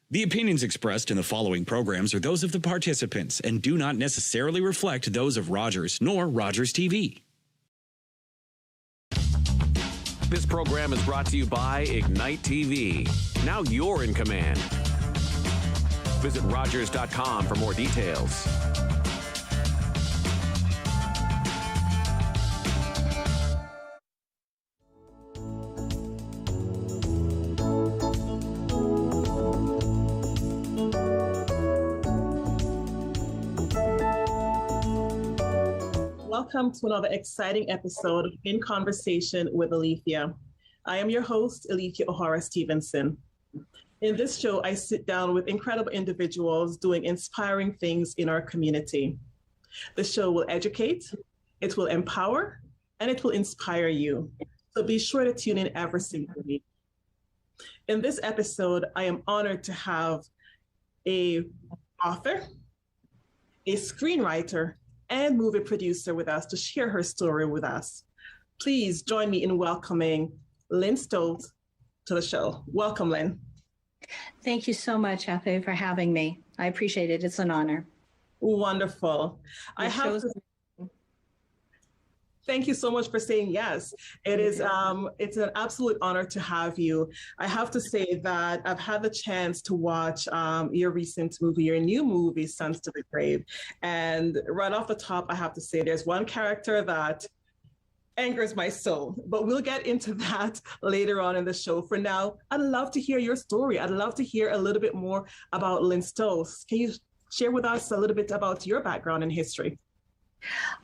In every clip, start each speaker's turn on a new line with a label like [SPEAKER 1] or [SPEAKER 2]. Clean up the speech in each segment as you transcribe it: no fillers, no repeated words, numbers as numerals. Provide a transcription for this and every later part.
[SPEAKER 1] The opinions expressed in the following programs are those of the participants and do not necessarily reflect those of Rogers nor Rogers TV.
[SPEAKER 2] This program is brought to you by Ignite TV. Now you're in command. Visit Rogers.com for more details.
[SPEAKER 3] Welcome to another exciting episode of In Conversation with Alethia. I am your host, Alethia O'Hara-Stephenson. In this show, I sit down with incredible individuals doing inspiring things in our community. The show will educate, it will empower, and it will inspire you. So be sure to tune in every single week. In this episode, I am honored to have an author, a screenwriter, and movie producer with us to share her story with us. Please join me in welcoming Lynne Stoltz to the show. Welcome, Lynne.
[SPEAKER 4] Thank you so much, Alethia, for having me. I appreciate it. It's an honor.
[SPEAKER 3] Wonderful. Thank you so much for saying yes. It is, it's an absolute honor to have you. I have to say that I've had the chance to watch your recent movie, your new movie, Sons to the Grave. And right off the top, I have to say there's one character that angers my soul, but we'll get into that later on in the show. For now, I'd love to hear your story. I'd love to hear a little bit more about Lynne Stoltz. Can you share with us a little bit about your background and history?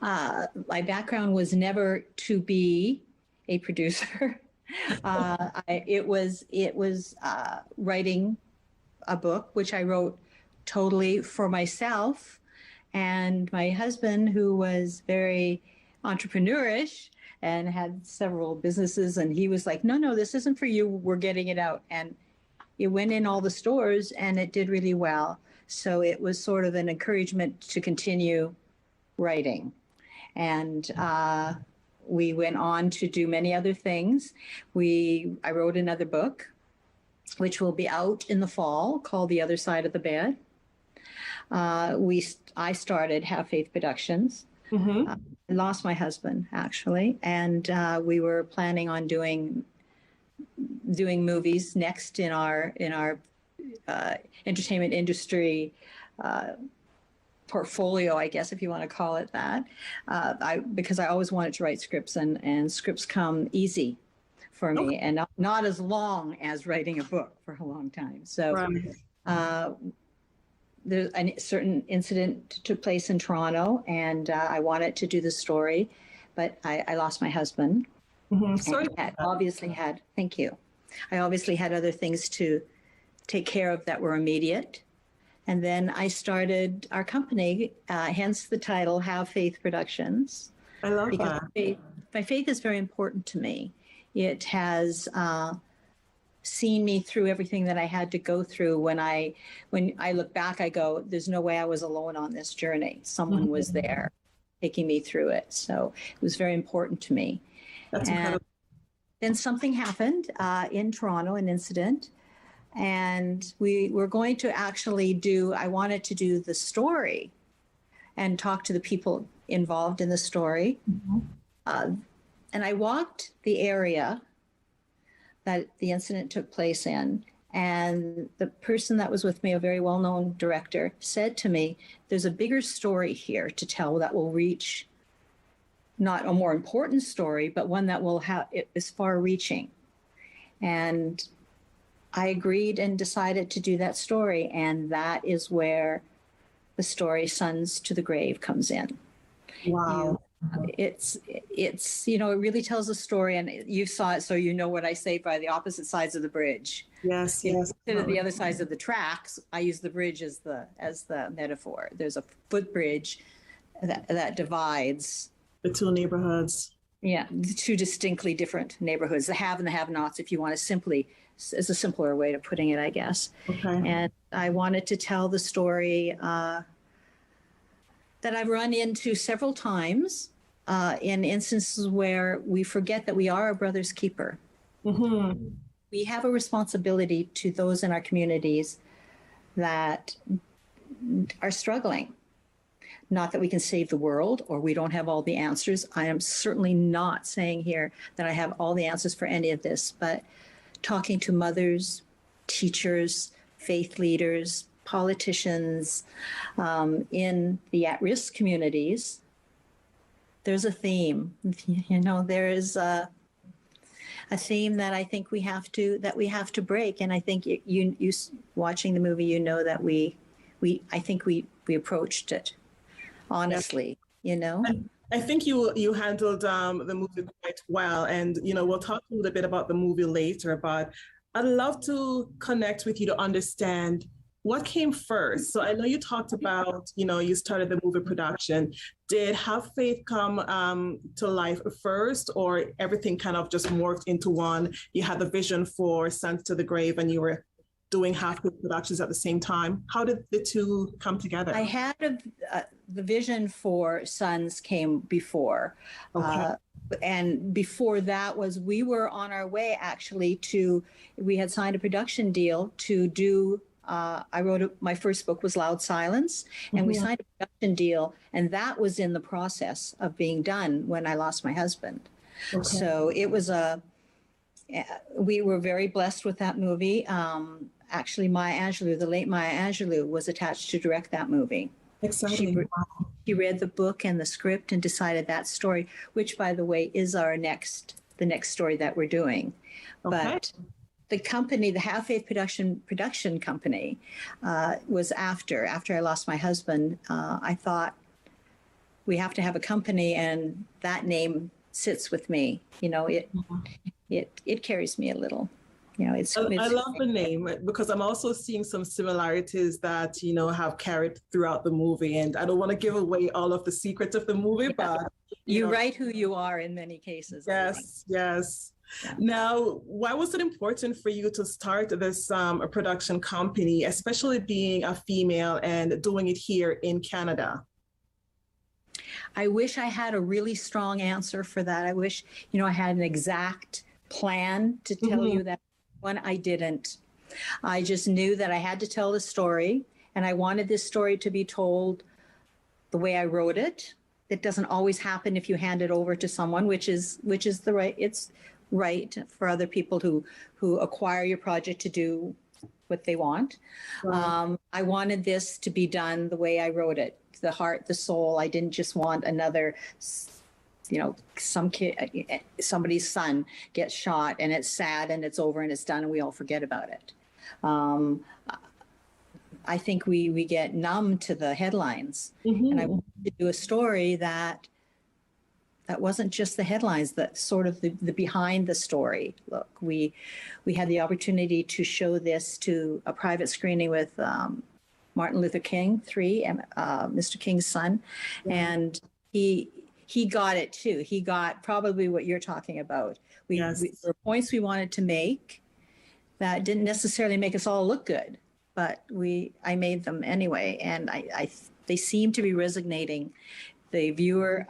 [SPEAKER 4] My background was never to be a producer. It was writing a book, which I wrote totally for myself. And my husband, who was very entrepreneurish and had several businesses, and he was like, no, this isn't for you. We're getting it out. And it went in all the stores and it did really well. So it was sort of an encouragement to continue writing. And we went on to do many other things. I wrote another book, which will be out in the fall, called The Other Side of the Bed. I started Have Faith Productions. Mm-hmm. I lost my husband, actually, and we were planning on doing movies next in our entertainment industry portfolio, I guess, if you want to call it that, because I always wanted to write scripts, and scripts come easy for me, and not as long as writing a book for a long time. So there's a certain incident took place in Toronto, and I wanted to do the story, but I lost my husband. Mm-hmm. Sorry. Thank you. I obviously had other things to take care of that were immediate. And then I started our company, hence the title, Have Faith Productions.
[SPEAKER 3] I love that.
[SPEAKER 4] My faith is very important to me. It has seen me through everything that I had to go through. When I look back, I go, there's no way I was alone on this journey. Someone was there taking me through it. So it was very important to me. That's incredible. Then something happened in Toronto, an incident. And we were going to actually I wanted to do the story and talk to the people involved in the story. Mm-hmm. And I walked the area that the incident took place in. And the person that was with me, a very well-known director, said to me, there's a bigger story here to tell that will reach not a more important story, but one that will is far-reaching. And I agreed and decided to do that story, and that is where the story Sons to the Grave comes in.
[SPEAKER 3] Wow.
[SPEAKER 4] It's it really tells a story, and you saw it, so you know what I say by the opposite sides of the bridge.
[SPEAKER 3] Yes.
[SPEAKER 4] Instead of the other sides of the tracks, I use the bridge as the metaphor. There's a footbridge that divides
[SPEAKER 3] the two neighborhoods.
[SPEAKER 4] Yeah, two distinctly different neighborhoods, the have and the have-nots, if you want to is a simpler way of putting it, I guess. Okay. And I wanted to tell the story that I've run into several times in instances where we forget that we are a brother's keeper. Mm-hmm. We have a responsibility to those in our communities that are struggling. Not that we can save the world or we don't have all the answers. I am certainly not saying here that I have all the answers for any of this, but talking to mothers, teachers, faith leaders, politicians in the at-risk communities, there's a theme. You know, there is a theme that I think we have to break. And I think you watching the movie, you know that I think we approached it honestly, you know.
[SPEAKER 3] I think you handled the movie quite well, and you know we'll talk a little bit about the movie later. But I'd love to connect with you to understand what came first. So I know you talked about, you know, you started the movie production. Did Have Faith come to life first, or everything kind of just morphed into one? You had the vision for Sons to the Grave, and you were doing Have Faith productions at the same time. How did the two come together?
[SPEAKER 4] I had the vision for Sons came before.
[SPEAKER 3] Okay.
[SPEAKER 4] And before that we were on our way actually we had signed a production deal to do, I wrote my first book was Loud Silence, and we signed a production deal, and that was in the process of being done when I lost my husband. Okay. So it was we were very blessed with that movie. Actually, Maya Angelou, the late Maya Angelou, was attached to direct that movie.
[SPEAKER 3] Exciting.
[SPEAKER 4] She read the book and the script and decided that story, which, by the way, is the next story that we're doing. Okay. But the company, the Have Faith production company, was after I lost my husband. I thought we have to have a company, and that name sits with me. You know, it carries me a little. You know, I
[SPEAKER 3] love the name because I'm also seeing some similarities that, you know, have carried throughout the movie. And I don't want to give away all of the secrets of the movie, but
[SPEAKER 4] you write who you are in many cases.
[SPEAKER 3] Yes, yes. Yeah. Now, why was it important for you to start this production company, especially being a female and doing it here in Canada?
[SPEAKER 4] I wish I had a really strong answer for that. I wish, you know, I had an exact plan to tell you that. When I didn't. I just knew that I had to tell the story, and I wanted this story to be told the way I wrote it. It doesn't always happen if you hand it over to someone, which is the right. It's right for other people who acquire your project to do what they want. Right. I wanted this to be done the way I wrote it, the heart, the soul. I didn't just want another, you know, somebody's son gets shot and it's sad and it's over and it's done and we all forget about it. I think we get numb to the headlines, and I wanted to do a story that wasn't just the headlines, that sort of the behind the story. Look, we had the opportunity to show this to a private screening with Martin Luther King III, Mr. King's son, and he got it too. He got probably what you're talking about. There were points we wanted to make that didn't necessarily make us all look good, but I made them anyway, and they seem to be resonating. The viewer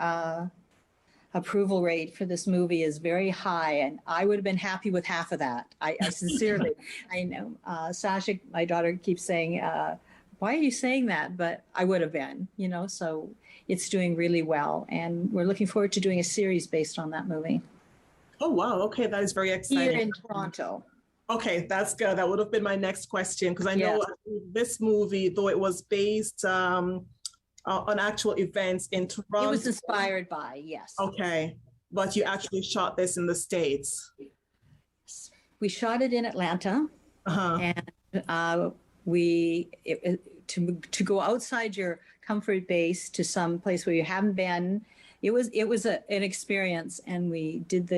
[SPEAKER 4] approval rate for this movie is very high, and I would have been happy with half of that. I sincerely, I know. Sasha, my daughter, keeps saying, "Why are you saying that?" But I would have been, you know. So it's doing really well, and we're looking forward to doing a series based on that movie.
[SPEAKER 3] Oh, wow. Okay, that is very exciting.
[SPEAKER 4] Here in Toronto.
[SPEAKER 3] Okay, that's good. That would have been my next question, because I know this movie, though it was based on actual events in Toronto.
[SPEAKER 4] It was inspired by, yes.
[SPEAKER 3] Okay, but you actually shot this in the States.
[SPEAKER 4] We shot it in Atlanta, and to go outside your comfort base to some place where you haven't been, it was an experience. And we did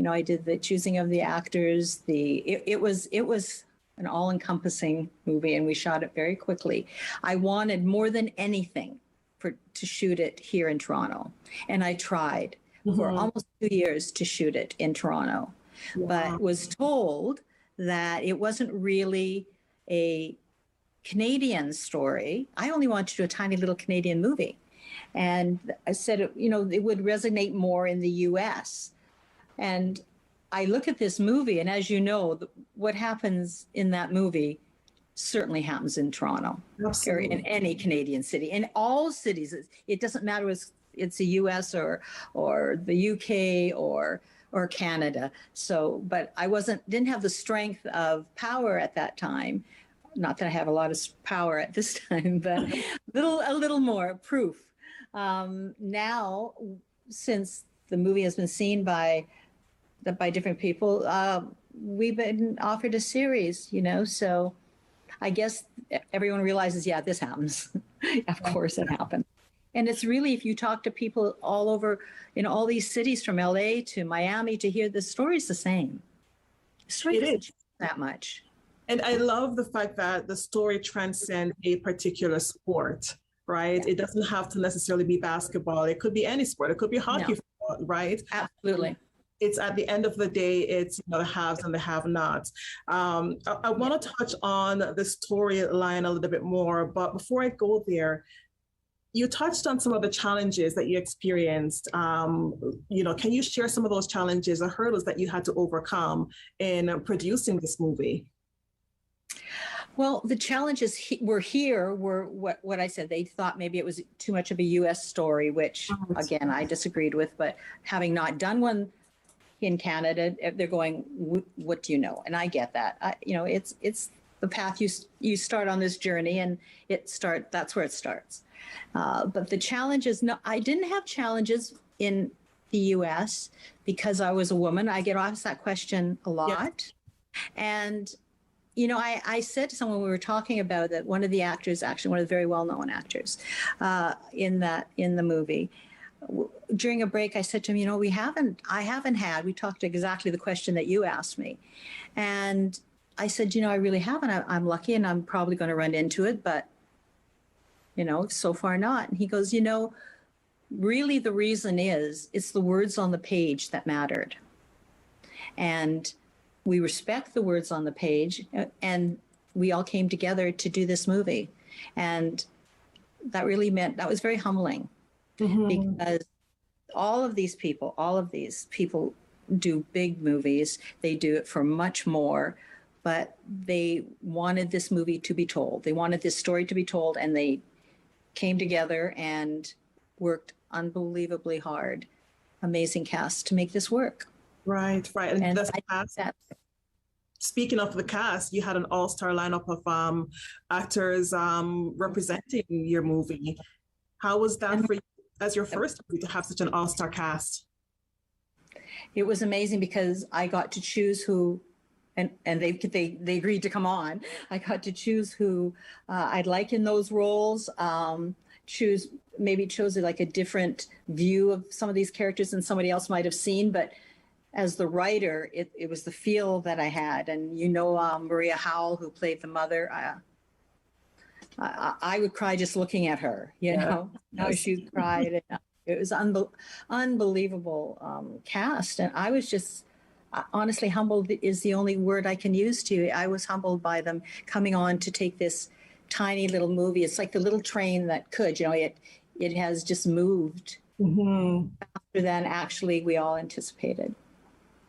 [SPEAKER 4] I did the choosing of the actors. It was an all-encompassing movie, and we shot it very quickly. I wanted more than anything to shoot it here in Toronto, and I tried for almost 2 years to shoot it in Toronto, but was told that it wasn't really a Canadian story. I only wanted to do a tiny little Canadian movie. And I said, you know, it would resonate more in the US. And I look at this movie, and as you know, what happens in that movie certainly happens in Toronto or
[SPEAKER 3] Absolutely.
[SPEAKER 4] in any Canadian city. In all cities, it doesn't matter if it's the US or the UK or Canada. So, but I didn't have the strength of power at that time. Not that I have a lot of power at this time, but a little more proof. Now, since the movie has been seen by different people, we've been offered a series, so I guess everyone realizes, yeah, this happens. Of course it happened. And it's really, if you talk to people all over in all these cities from LA to Miami to hear the story's the same. The story doesn't change that much.
[SPEAKER 3] And I love the fact that the story transcends a particular sport, right? Yeah. It doesn't have to necessarily be basketball. It could be any sport. It could be hockey, right?
[SPEAKER 4] Absolutely.
[SPEAKER 3] It's at the end of the day, it's the haves and the have-nots. I want to touch on the storyline a little bit more, but before I go there, you touched on some of the challenges that you experienced. Can you share some of those challenges or hurdles that you had to overcome in producing this movie?
[SPEAKER 4] Well, the challenges were what I said. They thought maybe it was too much of a U.S. story, which, again, I disagreed with. But having not done one in Canada, they're going, what do you know? And I get that. It's the path you start on this journey, and that's where it starts. But the challenges, no, I didn't have challenges in the U.S. because I was a woman. I get asked that question a lot. Yeah. And, I said to someone, we were talking about that one of the actors, actually one of the very well-known actors in the movie, during a break, I said to him, we talked exactly the question that you asked me. And I said, I really haven't. I'm lucky and I'm probably going to run into it, but so far not. And he goes, really the reason is it's the words on the page that mattered. And we respect the words on the page, and we all came together to do this movie. And that really that was very humbling, because all of these people do big movies. They do it for much more, but they wanted this movie to be told. They wanted this story to be told, and they came together and worked unbelievably hard. Amazing cast to make this work.
[SPEAKER 3] Right. And that's speaking of the cast, you had an all-star lineup of actors representing your movie. How was that for you as your first movie to have such an all-star cast?
[SPEAKER 4] It was amazing because I got to choose who, and they agreed to come on. I got to choose who I'd like in those roles. Chose like a different view of some of these characters than somebody else might have seen, but as the writer, it was the feel that I had. And Maria Howell, who played the mother, I would cry just looking at her, how she cried. It was unbelievable cast. And I was just, honestly, humbled is the only word I can use to you. I was humbled by them coming on to take this tiny little movie. It's like the little train that could, it has just moved faster than actually we all anticipated.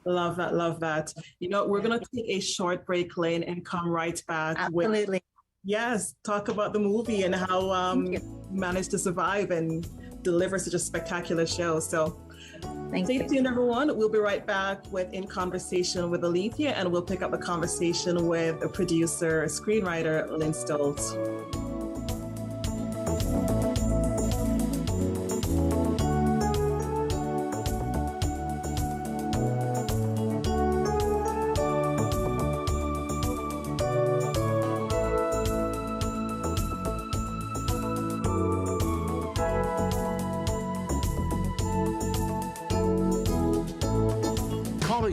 [SPEAKER 3] Love that. We're going to take a short break, Lynne, and come right back.
[SPEAKER 4] Absolutely.
[SPEAKER 3] Talk about the movie and how you managed to survive and deliver such a spectacular show. So stay tuned, everyone. We'll be right back with In Conversation with Alethia, and we'll pick up the conversation with a producer, screenwriter, Lynne Stoltz.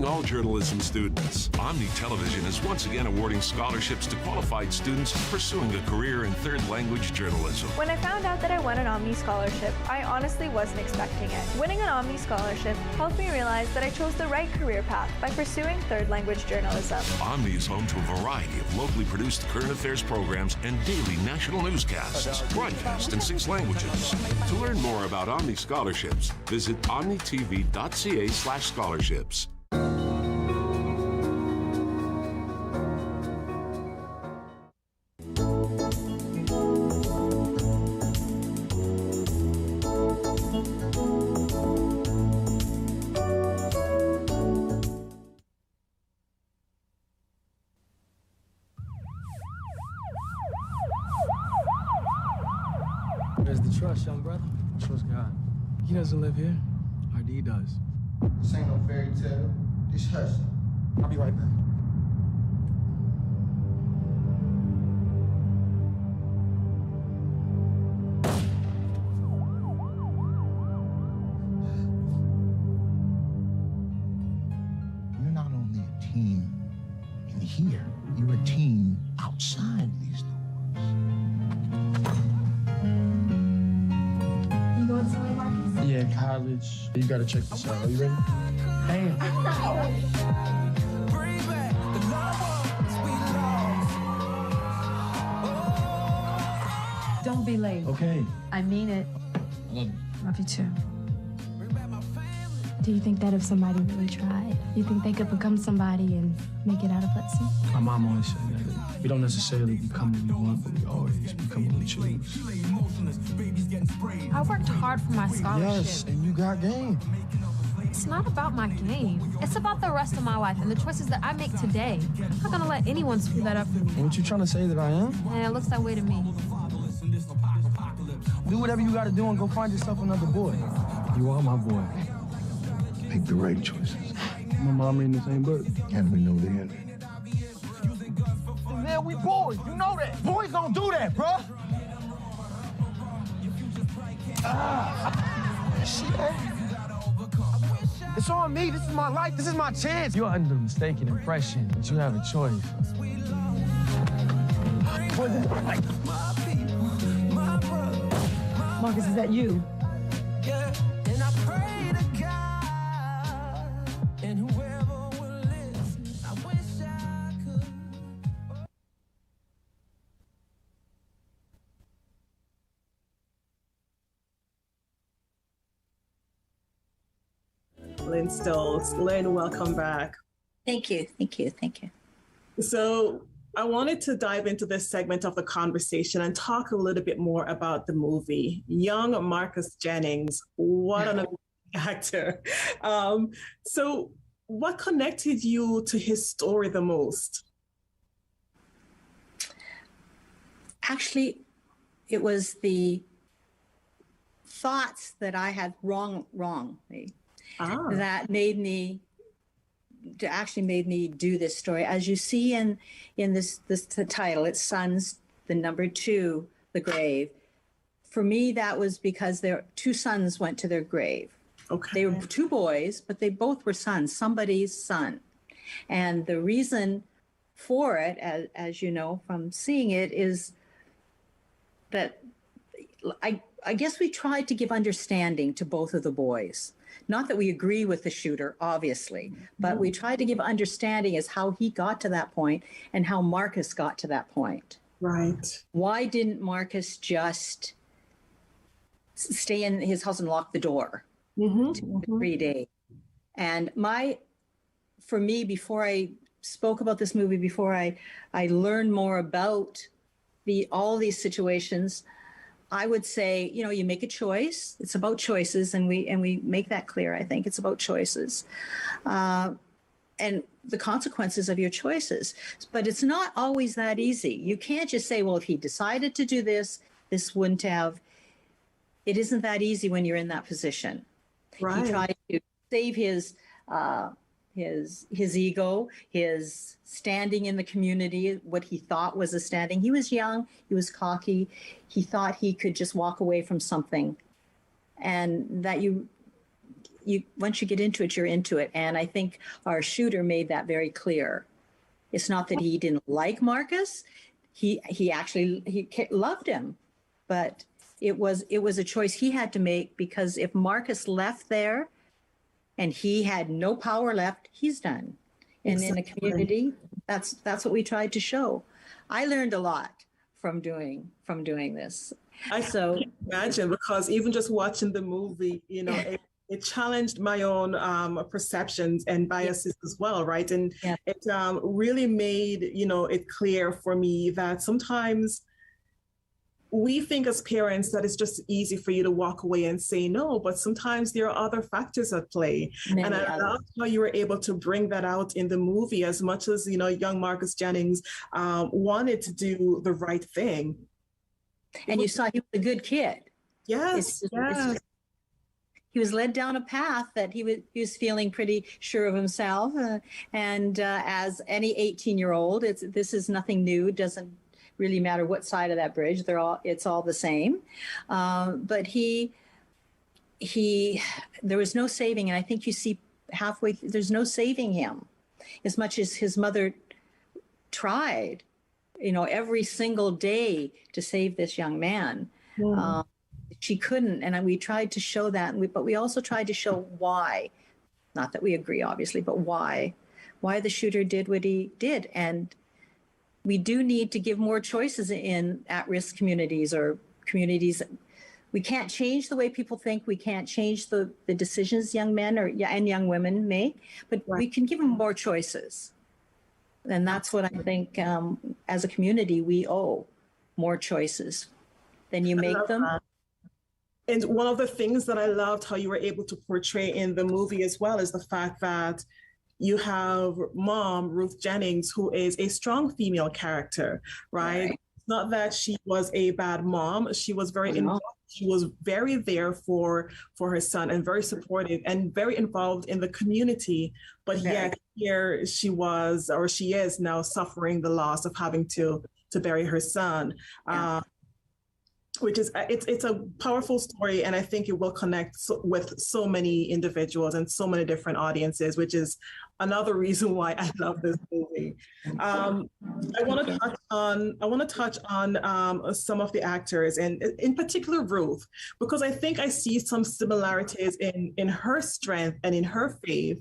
[SPEAKER 5] All journalism students, Omni Television is once again awarding scholarships to qualified students pursuing a career in third language journalism.
[SPEAKER 6] When I found out that I won an Omni scholarship, I honestly wasn't expecting it. Winning an Omni scholarship helped me realize that I chose the right career path by pursuing third language journalism.
[SPEAKER 5] Omni is home to a variety of locally produced current affairs programs and daily national newscasts, broadcast in 6 languages. To learn more about Omni scholarships, visit omnitv.ca/scholarships.
[SPEAKER 7] trust, young brother? Trust God. He doesn't live here. RD does.
[SPEAKER 8] This ain't no fairy tale. This hustling.
[SPEAKER 7] I'll be right back.
[SPEAKER 8] You're not only a team in here, you're a team outside these doors.
[SPEAKER 9] You going somewhere, Marcus?
[SPEAKER 7] Yeah, college. You gotta check this out. Are you ready? Hey.
[SPEAKER 9] Don't be late.
[SPEAKER 7] Okay.
[SPEAKER 9] I mean it.
[SPEAKER 7] I love you.
[SPEAKER 9] Love you too. Do you think that if somebody really tried, you think they could become somebody and make it out of Hudson?
[SPEAKER 7] My mom always said that we don't necessarily become what we want, but we always become what we choose.
[SPEAKER 9] I worked hard for my scholarship.
[SPEAKER 7] Yes, and you got game.
[SPEAKER 9] It's not about my game. It's about the rest of my life and the choices that I make today. I'm not gonna let anyone screw that up for me.
[SPEAKER 7] What you trying to say, that I am?
[SPEAKER 9] And it looks that way to me.
[SPEAKER 7] Do whatever you gotta do and go find yourself another boy. You are my boy.
[SPEAKER 8] Make the right choices.
[SPEAKER 7] My mom reading the same book.
[SPEAKER 8] And we know the end.
[SPEAKER 7] Man, we boys. You know that. Boys don't do that, bro. See that? It's on me. This is my life. This is my chance. You're under the mistaken impression that you have a choice.
[SPEAKER 9] Marcus, is that you?
[SPEAKER 3] Lynne Stoltz. Lynne, welcome back.
[SPEAKER 4] Thank you. Thank you. Thank you.
[SPEAKER 3] So I wanted to dive into this segment of the conversation and talk a little bit more about the movie. Young Marcus Jennings, what an amazing actor. So what connected you to his story the most?
[SPEAKER 4] Actually, it was the thoughts that I had wrongly that made me do this story. As you see in this the title, it's Sons, the number 2, the grave. For me, that was because their 2 sons went to their grave. Okay. They were 2 boys, but they both were sons, somebody's son. And the reason for it, as you know from seeing it, is that I guess we tried to give understanding to both of the boys. Not that we agree with the shooter, obviously, but we tried to give understanding as how he got to that point and how Marcus got to that point. Right. Why didn't Marcus just stay in his house and lock the door 3 days? And for me, before I spoke about this movie, before I learned more about all these situations, I would say, you make a choice. It's about choices, and we make that clear. I think it's about choices, and the consequences of your choices. But it's not always that easy. You can't just say, well, if he decided to do this, this wouldn't have. It isn't that easy when you're in that position. Right. He tried to save his ego, his standing in the community, what he thought was a standing. He was young, he was cocky, he thought he could just walk away from something. And that you once you get into it, you're into it. And I think our shooter made that very clear. It's not that he didn't like Marcus. He actually loved him, but it was a choice he had to make, because if Marcus left there and he had no power left, he's done. And in a community, that's what we tried to show. I learned a lot from doing this.
[SPEAKER 3] I can imagine, because even just watching the movie, it challenged my own perceptions and biases as well, right? And it really made, it clear for me that sometimes we think as parents that it's just easy for you to walk away and say no, but sometimes there are other factors at play. And I love how you were able to bring that out in the movie, as much as, young Marcus Jennings wanted to do the right thing.
[SPEAKER 4] And you saw he was a good kid.
[SPEAKER 3] Yes, yes.
[SPEAKER 4] He was led down a path that he was feeling pretty sure of himself. And as any 18-year-old, this is nothing new. It doesn't really matter what side of that bridge. It's all the same. But there was no saving. And I think you see halfway, there's no saving him. As much as his mother tried, every single day to save this young man. She couldn't, and we tried to show that, but we also tried to show why. Not that we agree, obviously, but why the shooter did what he did. And we do need to give more choices in at-risk communities or communities. We can't change the way people think. We can't change the decisions young men and young women make, but we can give them more choices. And that's what I think, as a community, we owe more choices. Then you make them.
[SPEAKER 3] And one of the things that I loved how you were able to portray in the movie as well is the fact that you have Mom, Ruth Jennings, who is a strong female character, right? It's not that she was a bad mom. She was very involved. She was very there for her son and very supportive and very involved in the community. But yet here she is now suffering the loss of having to bury her son. Which is, it's a powerful story, and I think it will connect with so many individuals and so many different audiences, which is another reason why I love this movie. I want to touch on some of the actors, and in particular Ruth, because I think I see some similarities in her strength and in her faith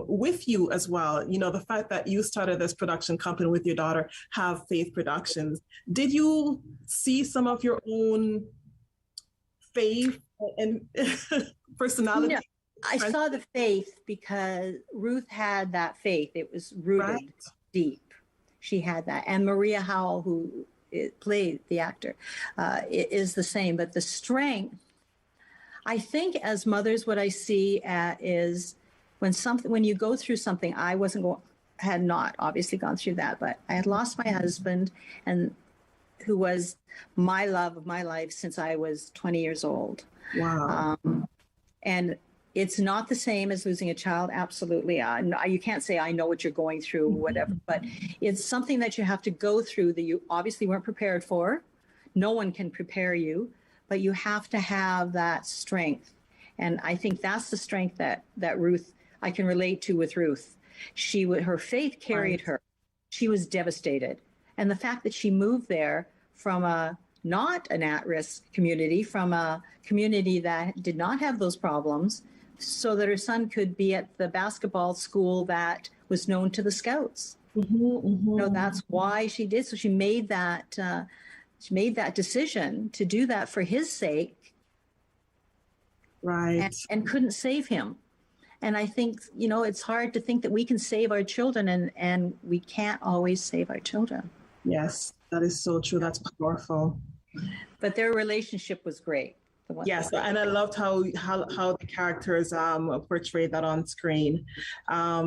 [SPEAKER 3] with you as well. The fact that you started this production company with your daughter, Have Faith Productions. Did you see some of your own faith and personality?
[SPEAKER 4] No, I saw the faith because Ruth had that faith. It was rooted deep. She had that. And Maria Howell, who played the actor, is the same. But the strength, I think as mothers, what I see is when you go through something, had not obviously gone through that, but I had lost my husband, and who was my love of my life since I was 20 years old. Wow. And it's not the same as losing a child. Absolutely. You can't say, I know what you're going through, whatever, but it's something that you have to go through that you obviously weren't prepared for. No one can prepare you, but you have to have that strength. And I think that's the strength that Ruth, I can relate to with Ruth. Her faith carried her. She was devastated. And the fact that she moved there from not an at-risk community, from a community that did not have those problems, so that her son could be at the basketball school that was known to the Scouts. That's why she did. So she made that decision to do that for his sake,
[SPEAKER 3] right?
[SPEAKER 4] And couldn't save him. And I think, it's hard to think that we can save our children, and we can't always save our children.
[SPEAKER 3] Yes, that is so true. That's powerful.
[SPEAKER 4] But their relationship was great.
[SPEAKER 3] Yes, and I loved how the characters portrayed that on screen. I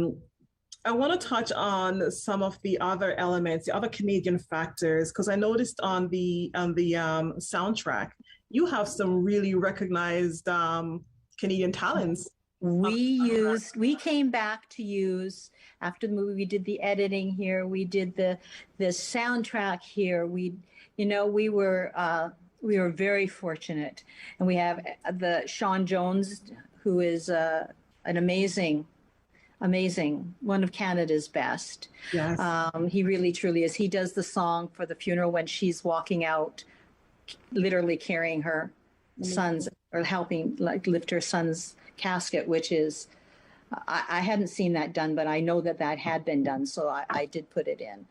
[SPEAKER 3] want to touch on some of the other elements, the other Canadian factors, because I noticed on the soundtrack, you have some really recognized Canadian talents.
[SPEAKER 4] We came back to use, after the movie, we did the editing here, we did the soundtrack here. We were very fortunate, and we have the Sean Jones, who is an amazing, one of Canada's best.
[SPEAKER 3] Yes.
[SPEAKER 4] He really truly is. He does the song for the funeral when she's walking out, literally carrying her son's, or helping lift her son's casket, which is, I hadn't seen that done, but I know that had been done, so I did put it in.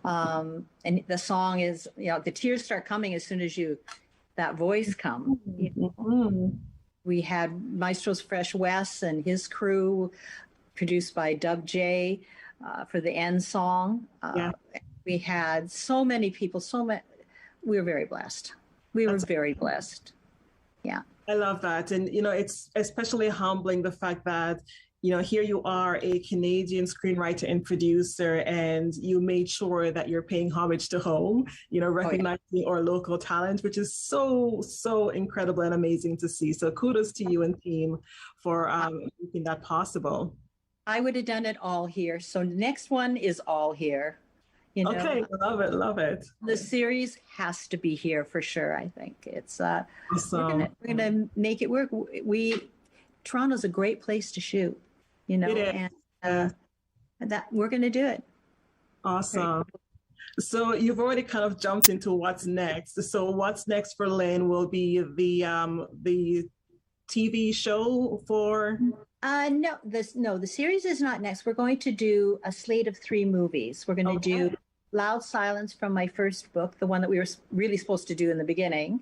[SPEAKER 4] And the song is, the tears start coming as soon as that voice comes. We had Maestro's Fresh Wes and his crew, produced by Dub J, for the end song. We had so many people, we were very blessed. Very blessed. Yeah.
[SPEAKER 3] I love that. And, it's especially humbling, the fact that, here you are, a Canadian screenwriter and producer, and you made sure that you're paying homage to home, recognizing our local talent, which is so, so incredible and amazing to see. So kudos to you and team for making that possible.
[SPEAKER 4] I would have done it all here. So the next one is all here.
[SPEAKER 3] Okay, love it, love it.
[SPEAKER 4] The series has to be here for sure. I think it's
[SPEAKER 3] awesome.
[SPEAKER 4] We're gonna make it work. Toronto's a great place to shoot, and that we're gonna do it.
[SPEAKER 3] Awesome. So you've already kind of jumped into what's next. So what's next for Lynne will be the TV show for.
[SPEAKER 4] No, the series is not next. We're going to do a slate of 3 movies. We're going to do Loud Silence from my first book, the one that we were really supposed to do in the beginning,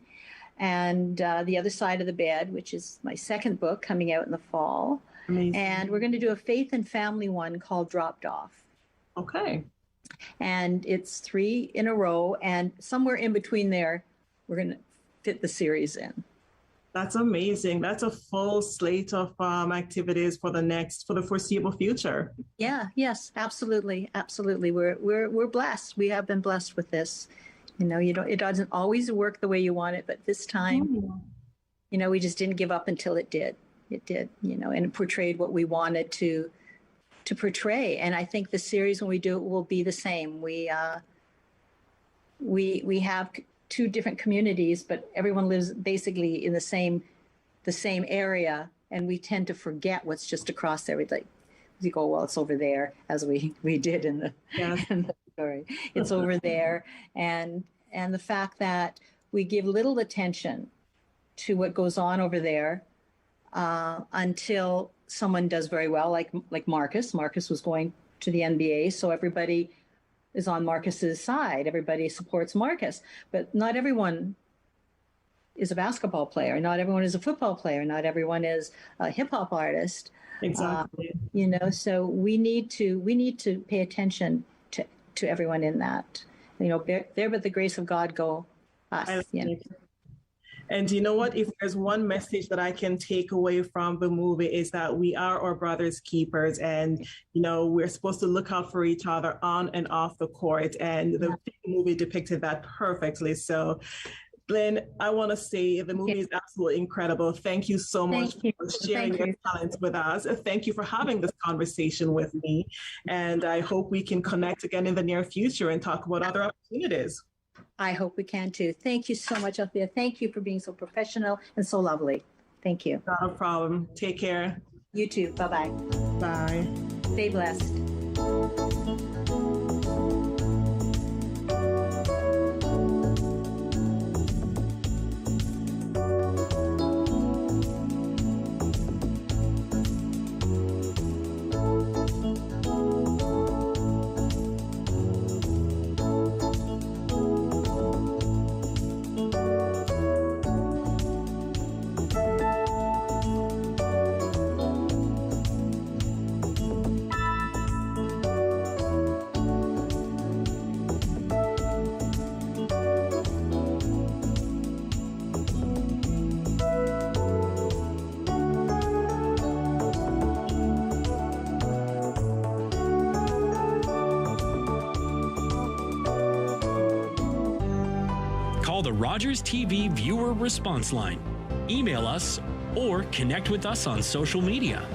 [SPEAKER 4] and The Other Side of the Bed, which is my second book coming out in the fall.
[SPEAKER 3] Amazing.
[SPEAKER 4] And we're going to do a faith and family one called Dropped Off.
[SPEAKER 3] Okay.
[SPEAKER 4] And it's 3 in a row, and somewhere in between there, we're going to fit the series in.
[SPEAKER 3] That's amazing. That's a full slate of activities for the foreseeable future.
[SPEAKER 4] Yeah. Yes. Absolutely. Absolutely. We're blessed. We have been blessed with this. It doesn't always work the way you want it, but this time, we just didn't give up until it did. It did. And it portrayed what we wanted to portray. And I think the series, when we do it, will be the same. We have 2 different communities, but everyone lives basically in the same area, and we tend to forget what's just across there. We go, well, it's over there, as we did in the story. It's over there, and the fact that we give little attention to what goes on over there until someone does very well, like Marcus. Marcus was going to the NBA, so everybody is on Marcus's side. Everybody supports Marcus, but not everyone is a basketball player. Not everyone is a football player. Not everyone is a hip hop artist.
[SPEAKER 3] Exactly.
[SPEAKER 4] So we need to pay attention to everyone in that. There but the grace of God go us.
[SPEAKER 3] And you know what? If there's one message that I can take away from the movie is that we are our brother's keepers, and we're supposed to look out for each other on and off the court. And the movie depicted that perfectly. So, Lynne, I want to say the movie is absolutely incredible. Thank you so much for sharing your talents with us. Thank you for having this conversation with me. And I hope we can connect again in the near future and talk about other opportunities.
[SPEAKER 4] I hope we can too. Thank you so much, Alethia. Thank you for being so professional and so lovely. Thank you.
[SPEAKER 3] Not a problem. Take care.
[SPEAKER 4] You too. Bye-bye.
[SPEAKER 3] Bye.
[SPEAKER 4] Stay blessed.
[SPEAKER 1] Call the Rogers TV viewer response line, email us, or connect with us on social media.